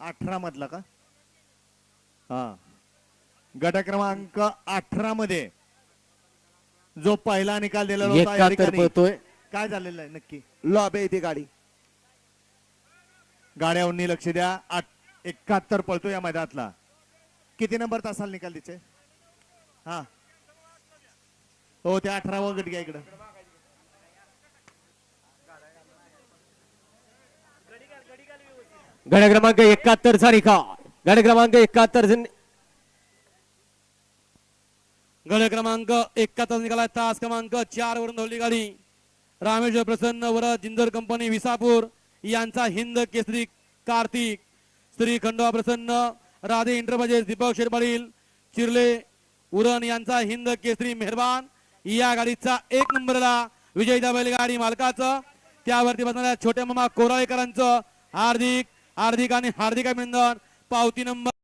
18 मधला का? हा, गट क्रमांक 18 मध्ये जो पहिला निकाल दिलेला होता या ठिकाणी काय झालेलं आहे नक्की? लॉब आहे ती गाडी. गाड्यावरनी लक्ष द्या. 71 पळतो या मैदानातला. किती नंबर तासाला निकाल तिचे? हा हो, त्या 18वा गट घ्या इकडं. गाड्या क्रमांक 71 चा निकाल. गाड्या क्रमांक 71 गड क्रमांक 71 निघाला. तास क्रमांक 4 वरून धावली गाडी रामेश्वर प्रसन्न वर जिंजर कंपनी विसापूर यांचा हिंद केसरी कार्तिक, श्री खंडोबा प्रसन्न राधे इंटरप्राइजेस दीपक शेरपाडील चिरले उरण यांचा हिंद केसरी मेहरबान. या गाडीचा 1 नंबरला विजयी बैलगाडी मालकाचं, त्यावरती बसणाऱ्या छोट्या मामा कोराळेकरांचं हार्दिक हार्दिक आणि हार्दिक अभिनंदन. पावती नंबर